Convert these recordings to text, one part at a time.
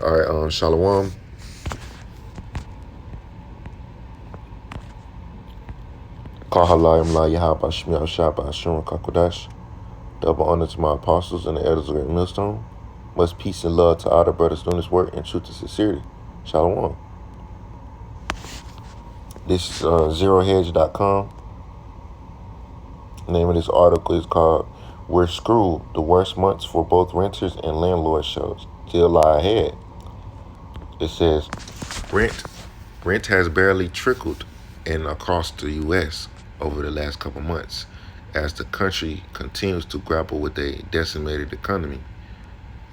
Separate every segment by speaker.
Speaker 1: All right, Shalom. Kahalayim La Yahaba Shmiel Shabbat Ashur Kakodash. Double honor to my apostles and the elders of Great Millstone. Much peace and love to all the brothers doing this work in truth and sincerity. Shalom. This is ZeroHedge.com. The name of this article is called "We're Screwed. The Worst Months for Both Renters and Landlords Still Lie Ahead." It says, Rent has barely trickled in across the U.S. over the last couple months as the country continues to grapple with a decimated economy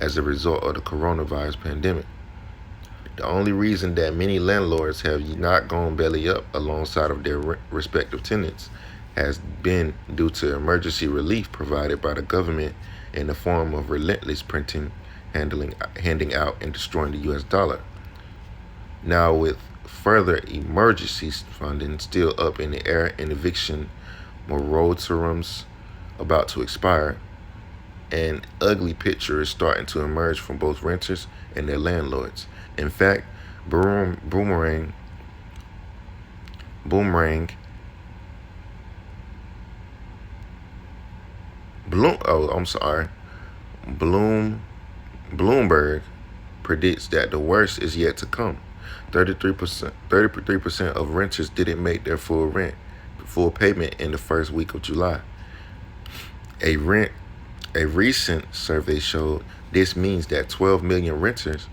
Speaker 1: as a result of the coronavirus pandemic. The only reason that many landlords have not gone belly up alongside of their respective tenants has been due to emergency relief provided by the government in the form of relentless printing, handing out, and destroying the U.S. dollar. Now, with further emergency funding still up in the air and eviction moratoriums about to expire, an ugly picture is starting to emerge from both renters and their landlords. In fact, Bloomberg predicts that the worst is yet to come. 33% of renters didn't make their full payment in the first week of July. A recent survey showed this means that 12 million renters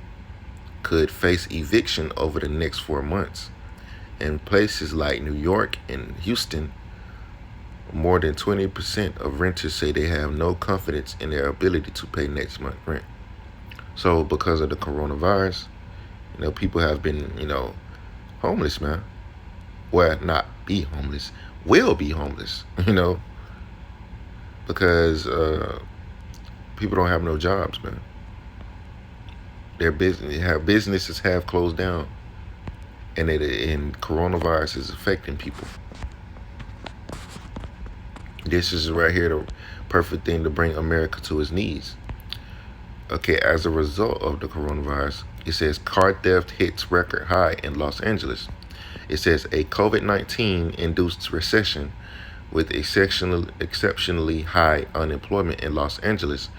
Speaker 1: could face eviction over the next 4 months. In places like New York and Houston, more than 20% of renters say they have no confidence in their ability to pay next month's rent. So because of the coronavirus, people have been, homeless, man. Well, not be homeless, will be homeless, because people don't have no jobs, man. Businesses have closed down, and coronavirus is affecting people. This is right here the perfect thing to bring America to its knees. Okay, as a result of the coronavirus, it says car theft hits record high in Los Angeles. It says a COVID-19 induced recession with exceptionally high unemployment in Los Angeles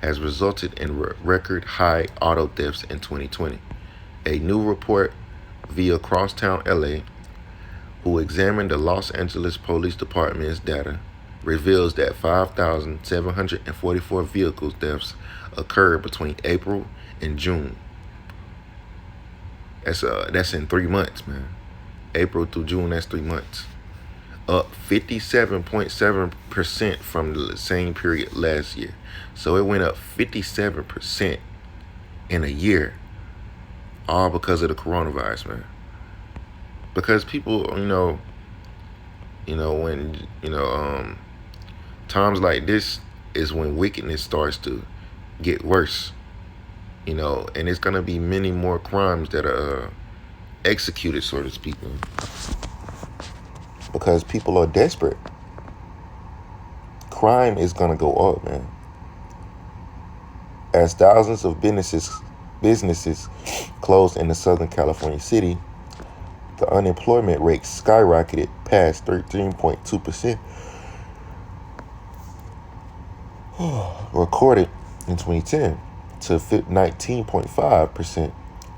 Speaker 1: has resulted in record high auto thefts in 2020. A new report via Crosstown LA, who examined the Los Angeles Police Department's data, reveals that 5,744 vehicle thefts occurred between April and June. That's in 3 months, man. April through June, that's 3 months. Up 57.7% from the same period last year. So it went up 57% in a year, all because of the coronavirus, man. Because people, when times like this is when wickedness starts to get worse, and it's gonna be many more crimes that are executed, so to speak, man. Because people are desperate. Crime is gonna go up, man. As thousands of businesses closed in the Southern California city, the unemployment rate skyrocketed past 13.2%, recorded in 2010, to 19.5%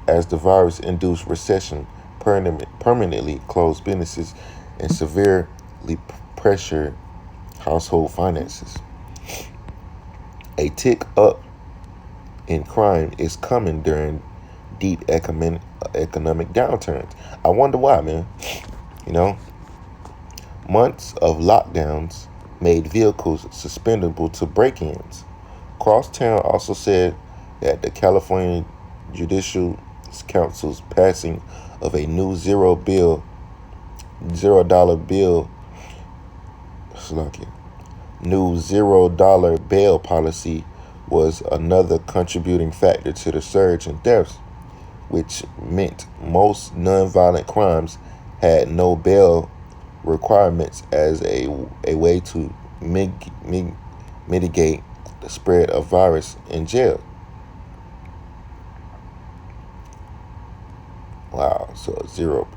Speaker 1: as the virus-induced recession permanently closed businesses and severely pressured household finances. A tick up in crime is coming during deep economic downturns. I wonder why, man. Months of lockdowns made vehicles suspendable to break-ins. Crosstown also said that the California Judicial Council's passing of a new $0 bail policy was another contributing factor to the surge in thefts, which meant most nonviolent crimes had no bail requirements as a way to mitigate the spread of virus in jail. So 0.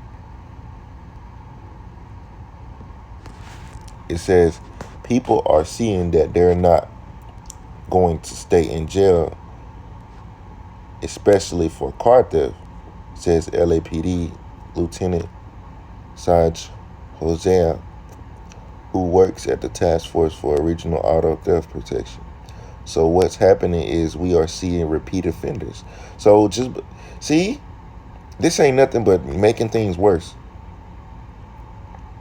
Speaker 1: It says people are seeing that they're not going to stay in jail, especially for car theft, says LAPD Lieutenant Saj Hosea, who works at the Task Force for Regional Auto Theft Protection. So what's happening is we are seeing repeat offenders. So just see, this ain't nothing but making things worse.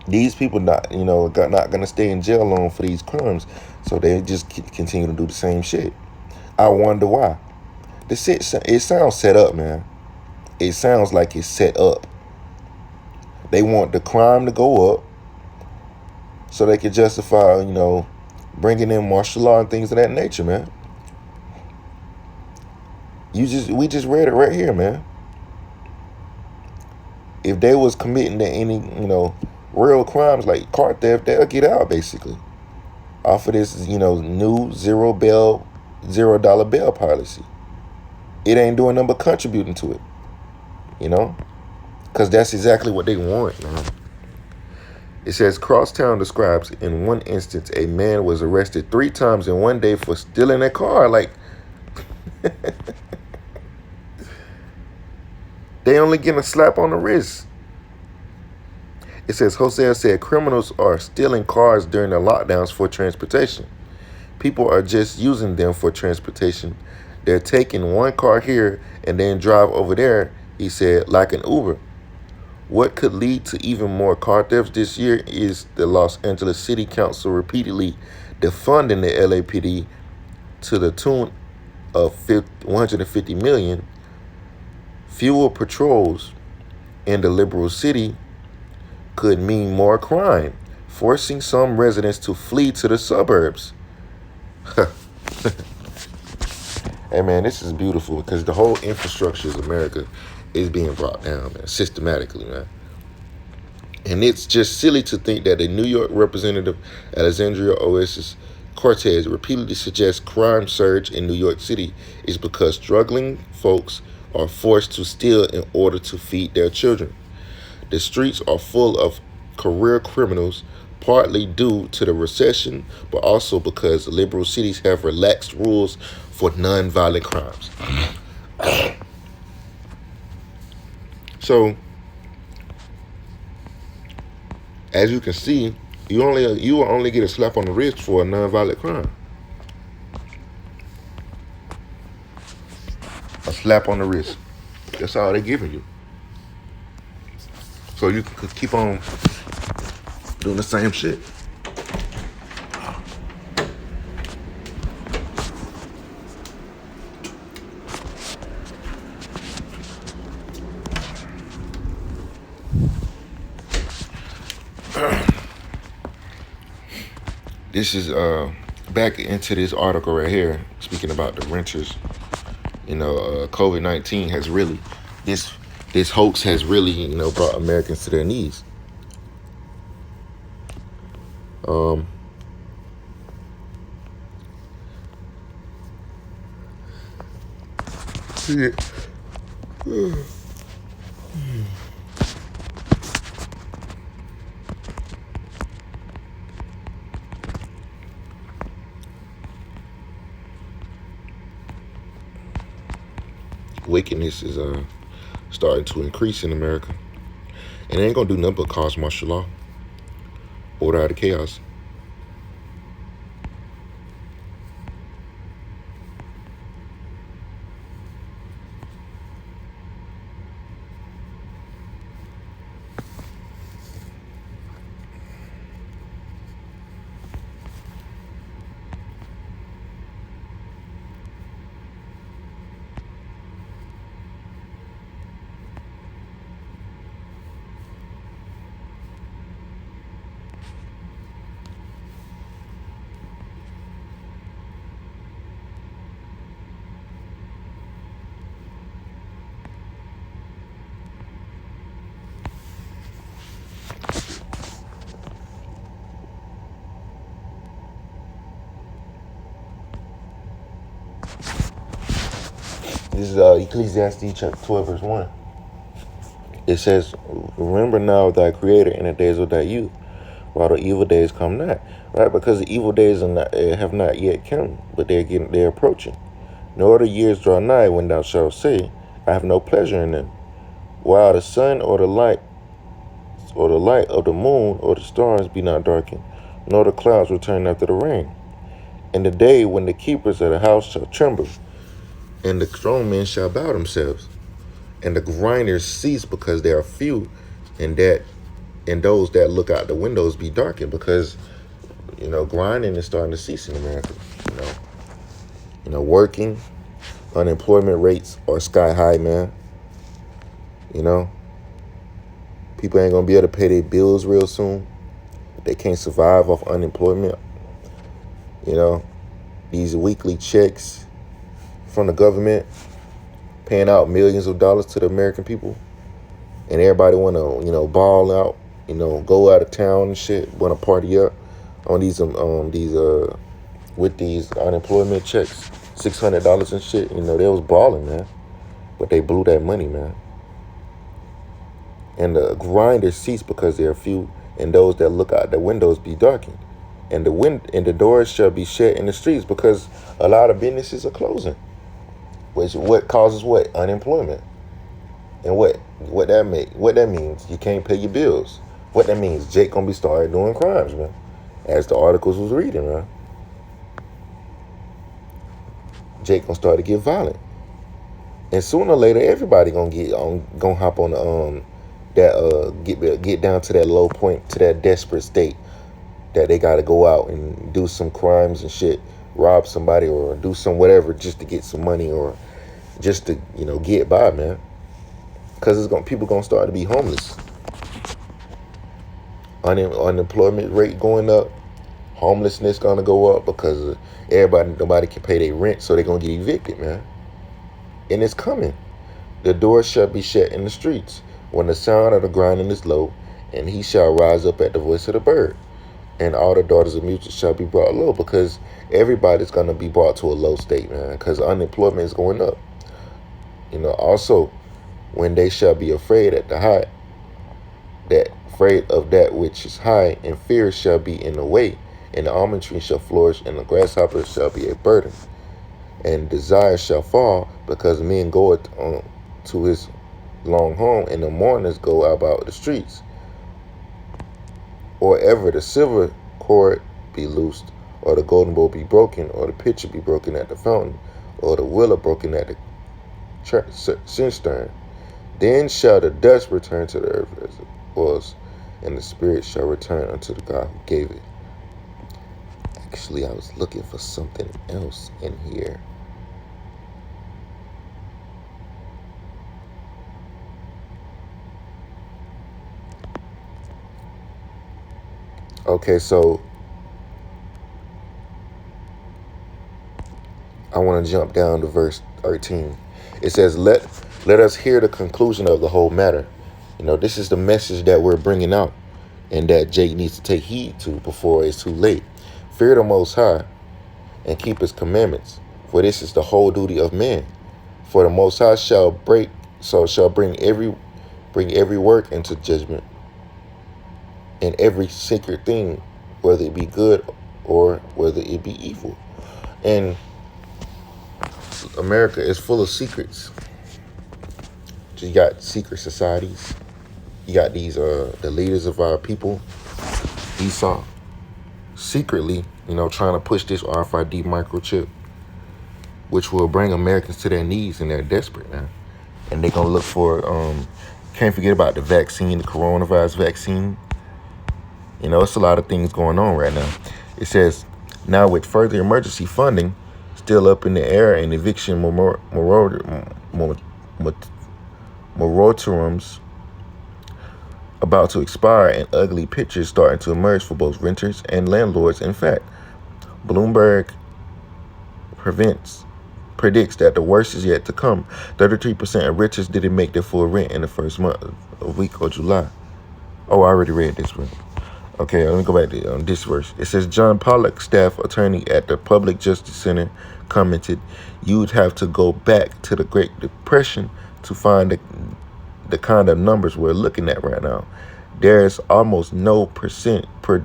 Speaker 1: These people not gonna stay in jail long for these crimes, so they just continue to do the same shit. I wonder why. It sounds set up, man. It sounds like it's set up. They want the crime to go up so they can justify, bringing in martial law and things of that nature, man. We just read it right here, man. If they was committing to any, real crimes like car theft, they'll get out basically off of this, new $0 bail policy. It ain't doing nothing but contributing to it, because that's exactly what they want, man. It says Crosstown describes in one instance a man was arrested 3 times in one day for stealing a car. Like, they only getting a slap on the wrist. It says Hosea said criminals are stealing cars during the lockdowns for transportation. People are just using them for transportation. They're taking one car here and then drive over there, he said, like an Uber. What could lead to even more car thefts this year is the Los Angeles City Council repeatedly defunding the LAPD to the tune of $150 million. Fewer patrols in the liberal city could mean more crime, forcing some residents to flee to the suburbs. Hey, man, this is beautiful because the whole infrastructure of America is being brought down, man, systematically, man. And it's just silly to think that the New York representative Alexandria Ocasio-Cortez repeatedly suggests crime surge in New York City is because struggling folks are forced to steal in order to feed their children. The streets are full of career criminals, partly due to the recession, but also because liberal cities have relaxed rules for non-violent crimes. So, as you can see, you will only get a slap on the wrist for a non-violent crime. A slap on the wrist. That's all they're giving you. So you can keep on doing the same shit. This is back into this article right here, speaking about the renters. COVID-19 has really, this hoax has really, brought Americans to their knees. Yeah. Wickedness is starting to increase in America. And it ain't gonna do nothing but cause martial law. Order out of chaos. This is Ecclesiastes chapter 12, verse 1. It says, remember now thy creator in the days of thy youth, while the evil days come not. Right? Because the evil days have not yet come, but they're approaching. Nor the years draw nigh when thou shalt say, I have no pleasure in them. While the sun or the light of the moon or the stars be not darkened, nor the clouds return after the rain. And the day when the keepers of the house shall tremble, and the strong men shall bow themselves, and the grinders cease because they are few, and those that look out the windows be darkened, because grinding is starting to cease in America. Working, unemployment rates are sky high, man. People ain't gonna be able to pay their bills real soon. They can't survive off unemployment. These weekly checks from the government paying out millions of dollars to the American people, and everybody want to ball out, go out of town and shit, want to party up on these with these unemployment checks, $600 and shit. They was balling, man, but they blew that money, man. And the grinders cease because they are few, and those that look out the windows be darkened, and the doors shall be shut in the streets, because a lot of businesses are closing. What causes what? Unemployment. And what that means? You can't pay your bills. What that means? Jake gonna be started doing crimes, man. As the articles was reading, man. Jake gonna start to get violent, and sooner or later, everybody gonna hop on get down to that low point, to that desperate state that they got to go out and do some crimes and shit, rob somebody or do some whatever just to get some money or just to get by, man. Because people gonna start to be homeless. Unemployment rate going up, homelessness gonna go up because nobody can pay their rent, so they're gonna get evicted, man. And it's coming. The doors shall be shut in the streets when the sound of the grinding is low, and he shall rise up at the voice of the bird, and all the daughters of music shall be brought low, because everybody's gonna be brought to a low state, man, because unemployment is going up. Also, when they shall be afraid of that which is high, and fear shall be in the way, and the almond tree shall flourish, and the grasshopper shall be a burden, and desire shall fall, because men go to his long home, and the mourners go about the streets. Or ever the silver cord be loosed, or the golden bowl be broken, or the pitcher be broken at the fountain, or the willow broken at the cistern. Then shall the dust return to the earth as it was, and the spirit shall return unto the God who gave it. Actually, I was looking for something else in here. Okay, so I want to jump down to verse 13. It says, let us hear the conclusion of the whole matter. This is the message that we're bringing out, and that Jake needs to take heed to before it's too late. Fear the Most High and keep his commandments, for this is the whole duty of man. For the Most High shall bring every work into judgment, and every secret thing, whether it be good or whether it be evil. And America is full of secrets. You got secret societies. You got these the leaders of our people, Esau, secretly, trying to push this RFID microchip, which will bring Americans to their knees, and they're desperate, man. And they're gonna look for can't forget about the vaccine, the coronavirus vaccine. It's a lot of things going on right now. It says, now with further emergency funding still up in the air, and eviction moratoriums about to expire, and ugly pictures starting to emerge for both renters and landlords. In fact, Bloomberg predicts that the worst is yet to come. 33% of renters didn't make their full rent in the first week of July. Oh, I already read this one. Okay, let me go back to this verse. It says, John Pollock, staff attorney at the Public Justice Center, commented, you'd have to go back to the Great Depression to find the kind of numbers we're looking at right now, there's almost no precedent for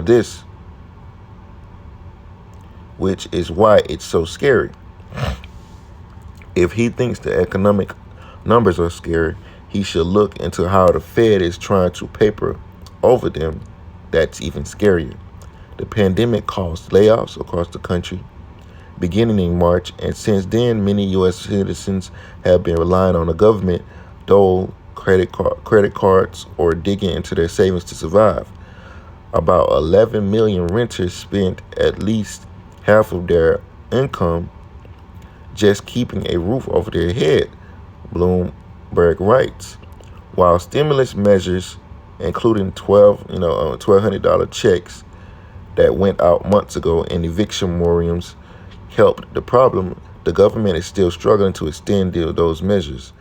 Speaker 1: this, which is why it's so scary. If he thinks the economic numbers are scary, he should look into how the Fed is trying to paper over them. That's even scarier. The pandemic caused layoffs across the country beginning in March, and since then, many U.S. citizens have been relying on the government dole, credit cards, or digging into their savings to survive. About 11 million renters spent at least half of their income just keeping a roof over their head, Bloomberg writes. While stimulus measures, including $1,200 checks that went out months ago and eviction moratoriums, helped the problem, the government is still struggling to extend those measures.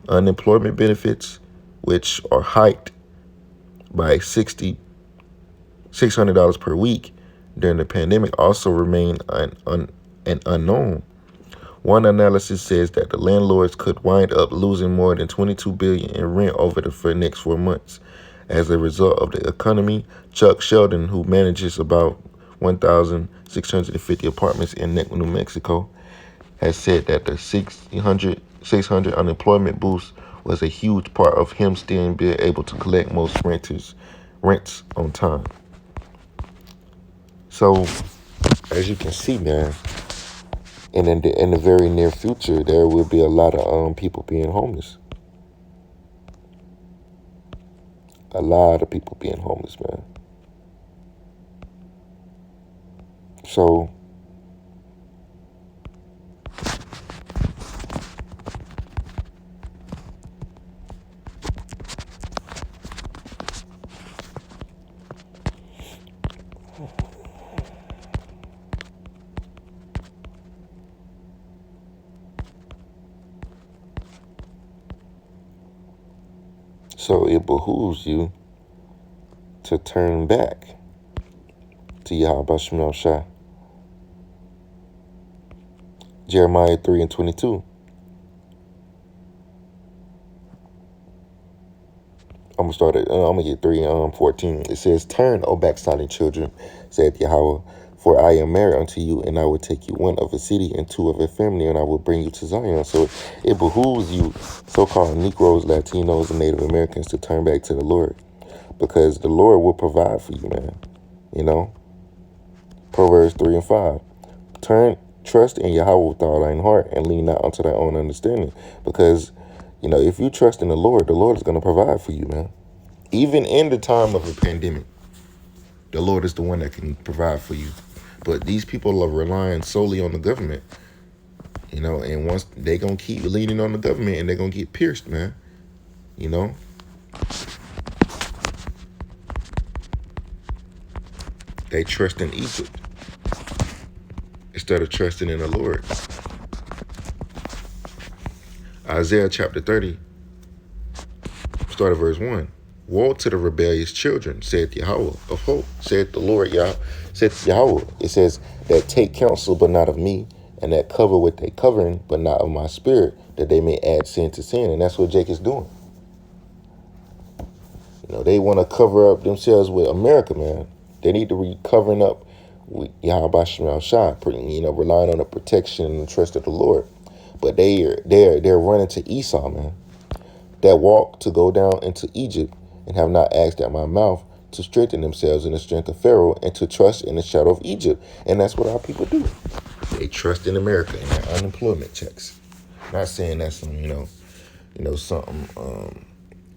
Speaker 1: Unemployment benefits, which are hiked by $600 per week during the pandemic, also remain an unknown. One analysis says that the landlords could wind up losing more than $22 billion in rent over the next 4 months. As a result of the economy, Chuck Sheldon, who manages about 1,650 apartments in New Mexico, has said that the 600 unemployment boost was a huge part of him still being able to collect most rents on time. So, as you can see, man, and in the very near future, there will be a lot of people being homeless. A lot of people being homeless, man. So, it behooves you to turn back to Yahweh Shemel Shah. Jeremiah 3:22. I'm gonna get 3:14. It says, "Turn, O backsliding children, saith Yahweh, for I am married unto you, and I will take you one of a city and two of a family, and I will bring you to Zion." So it behooves you, so-called Negroes, Latinos, and Native Americans, to turn back to the Lord, because the Lord will provide for you, man. Proverbs 3:5. Trust in Yahweh with all thine heart, and lean not unto thy own understanding. Because, if you trust in the Lord is going to provide for you, man. Even in the time of a pandemic, the Lord is the one that can provide for you. But these people are relying solely on the government, and once they going to keep leaning on the government, and they're going to get pierced, man. They trust in Egypt instead of trusting in the Lord. Isaiah chapter 30, start at verse 1. Woe to the rebellious children, saith Yahweh of hosts, saith the Lord saith Yahweh. It says, that take counsel, but not of me, and that cover with a covering, but not of my spirit, that they may add sin to sin. And that's what Jake is doing. They want to cover up themselves with America, man. They need to be covering up with Yahweh Shemel Shah, relying on the protection and the trust of the Lord. But they're running to Esau, man. That walk to go down into Egypt, and have not asked at my mouth to strengthen themselves in the strength of Pharaoh, and to trust in the shadow of Egypt. And that's what our people do. They trust in America and their unemployment checks. Not saying that's something,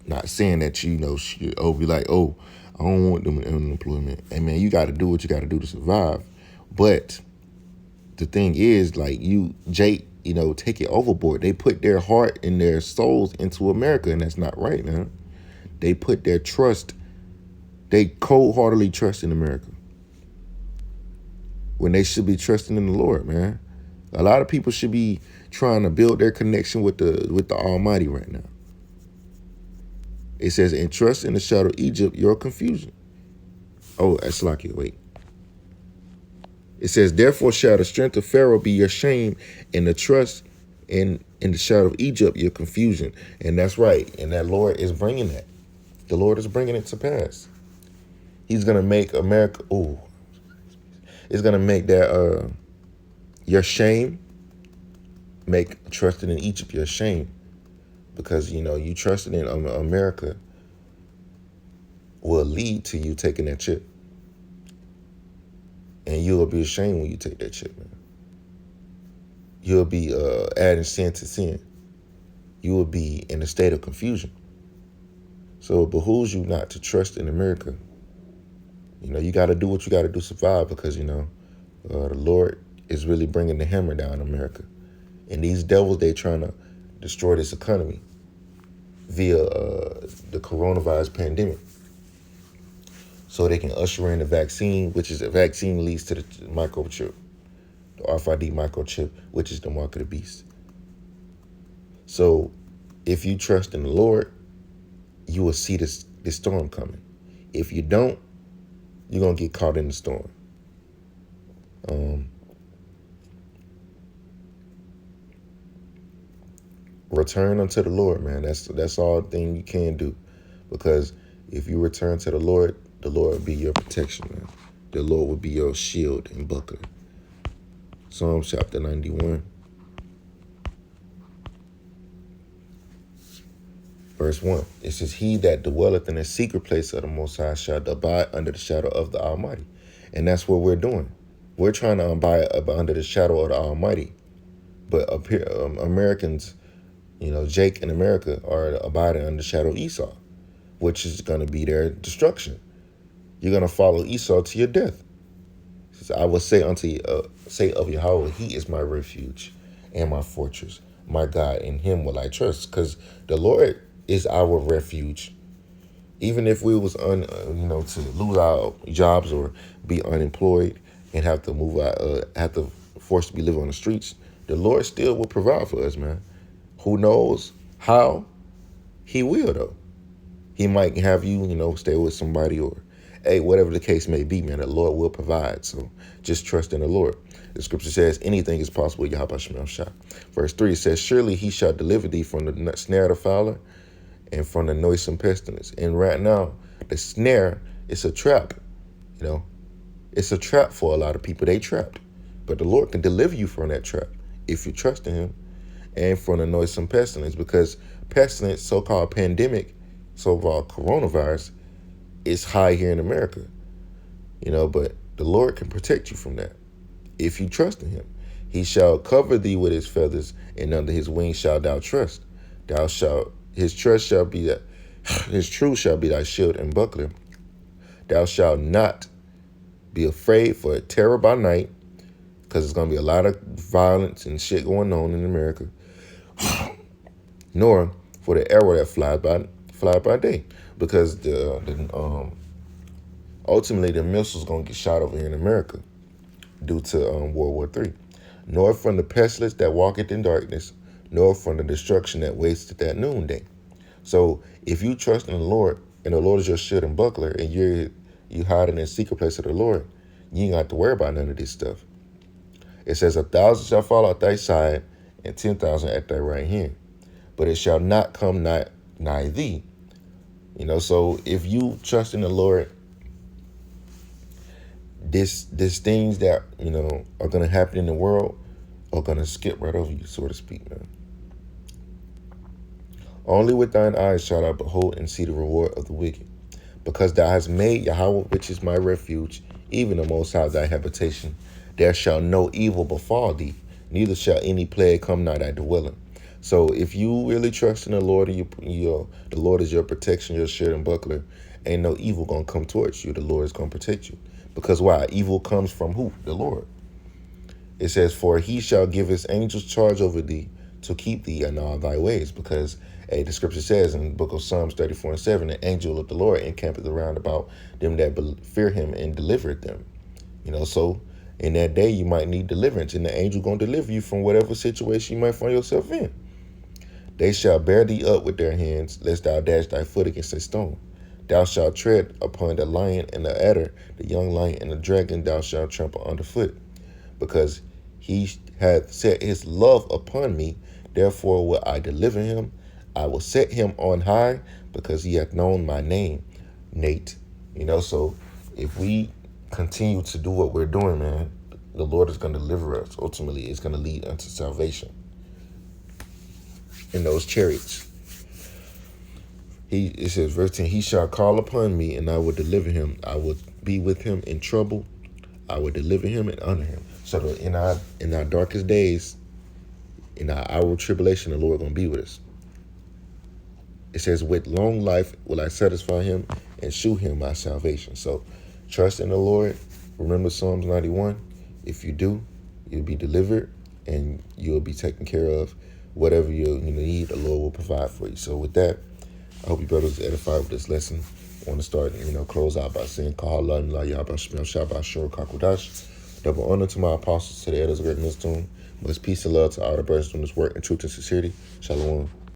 Speaker 1: not saying that be like, oh, I don't want them in unemployment. Hey, man, you got to do what you got to do to survive. But the thing is, like, Jake, take it overboard. They put their heart and their souls into America, and that's not right, man. They put their trust, they cold-heartedly trust in America, when they should be trusting in the Lord, man. A lot of people should be trying to build their connection with the Almighty right now. It says, and trust in the shadow of Egypt, your confusion. Oh, that's lucky. Wait. It says, therefore shall the strength of Pharaoh be your shame, and the trust in In the shadow of Egypt, your confusion. And that's right. And that Lord is bringing that. The Lord is bringing it to pass. He's going to make America, it's going to make that, your shame, make trusting in Egypt your shame. Because, you trusting in America will lead to you taking that chip. And you'll be ashamed when you take that chip, man. You'll be adding sin to sin. You will be in a state of confusion. So it behooves you not to trust in America. You got to do what you got to do to survive, because, the Lord is really bringing the hammer down on America. And these devils, they trying to destroy this economy via the coronavirus pandemic. So they can usher in the vaccine, which is a vaccine leads to the microchip, the RFID microchip, which is the mark of the beast. So if you trust in the Lord, you will see this storm coming. If you don't, you're going to get caught in the storm. Return unto the Lord, man. That's all thing you can do. Because if you return to the Lord will be your protection, man. The Lord will be your shield and buckler. Psalm chapter 91. Verse 1. It says, he that dwelleth in the secret place of the Most High shall abide under the shadow of the Almighty. And that's what we're doing. We're trying to abide under the shadow of the Almighty. But up here, Americans, Jake and America are abiding under the shadow of Esau, which is going to be their destruction. You're going to follow Esau to your death. It says, I will say say of Yahweh, he is my refuge and my fortress, my God, in him will I trust. Because the Lord is our refuge. Even if we was to lose our jobs or be unemployed and have to move out, have to forced to be living on the streets, the Lord still will provide for us, man. Who knows how? He will, though. He might have you, stay with somebody, or hey, whatever the case may be, man, the Lord will provide. So just trust in the Lord. The scripture says anything is possible, Yahweh Shemel Shah. Verse 3 says, surely he shall deliver thee from the snare of the fowler and from the noisome pestilence. And right now, the snare is a trap. It's a trap for a lot of people. They trapped. But the Lord can deliver you from that trap if you trust in him, and from the noisome pestilence, because pestilence, so-called pandemic, so-called coronavirus, is high here in America. But the Lord can protect you from that if you trust in him. He shall cover thee with his feathers, and under his wings shalt thou trust. His truth shall be thy shield and buckler. Thou shalt not be afraid for a terror by night, because there's going to be a lot of violence and shit going on in America, nor for the arrow that fly by day, because ultimately the missiles going to get shot over here in America due to World War III. Nor from the pestilence that walketh in darkness, nor from the destruction that wasteth at noonday. So if you trust in the Lord, and the Lord is your shield and buckler, and you hiding in the secret place of the Lord, you ain't got to worry about none of this stuff. It says, 1,000 shall fall at thy side, and 10,000 at thy right hand, but it shall not come nigh thee. So if you trust in the Lord, these things that are going to happen in the world are going to skip right over you, so to speak, man. Only with thine eyes shalt thou behold and see the reward of the wicked, because thou hast made Yahweh, which is my refuge, even the Most High thy habitation. There shall no evil befall thee, neither shall any plague come nigh thy dwelling. So if you really trust in the Lord, and the Lord is your protection, your shield and buckler, ain't no evil going to come towards you. The Lord is going to protect you. Because why? Evil comes from who? The Lord. It says, for he shall give his angels charge over thee to keep thee in all thy ways. Because the scripture says in the book of Psalms 34:7, the angel of the Lord encampeth around about them that fear him and delivereth them. So in that day you might need deliverance, and the angel going to deliver you from whatever situation you might find yourself in. They shall bear thee up with their hands, lest thou dash thy foot against a stone. Thou shalt tread upon the lion and the adder, the young lion and the dragon thou shalt trample underfoot. Because he hath set his love upon me, Therefore will I deliver him. I will set him on high because he hath known my name. Nate. So if we continue to do what we're doing, man, the Lord is going to deliver us. Ultimately, it's going to lead unto salvation in those chariots. It says, verse 10, he shall call upon me, and I will deliver him. I will be with him in trouble. I will deliver him and honor him. So in our darkest days, in our hour of tribulation, the Lord going to be with us. It says, with long life will I satisfy him and shew him my salvation. So trust in the Lord. Remember Psalms 91. If you do, you'll be delivered and you'll be taken care of. Whatever you need, the Lord will provide for you. So with that, I hope you brothers are edified with this lesson. I want to start, close out by saying, double honor to my apostles, to the elders of Great Millstone. Much peace and love to all the brothers doing this work in truth and sincerity. Shalom.